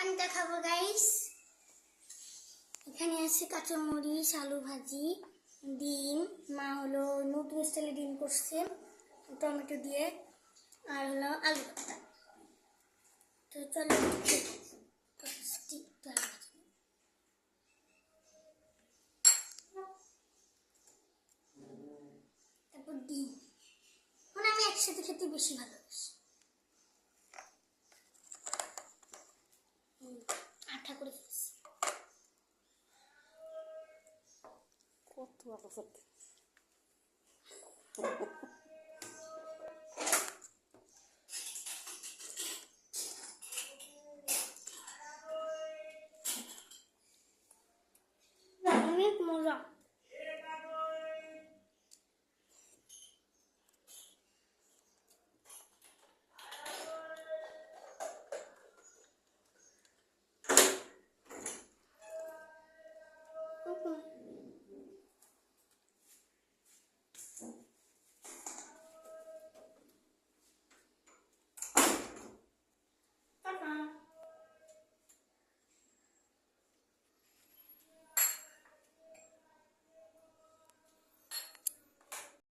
পানটা খাবো গাইস। এখানে আছে কাঁচামরিচ, আলু ভাজি, ডিম, মা হলো নতুন স্টাইলে ডিম করছে টমেটো দিয়ে, আর হলো আলু ভর্তা। তো চলো তারপর ডিম মানে আমি একসাথে খেতে বেশি ভালোবাসি। আঠা করে ফেলছি। কত ভালো অনেক মজা।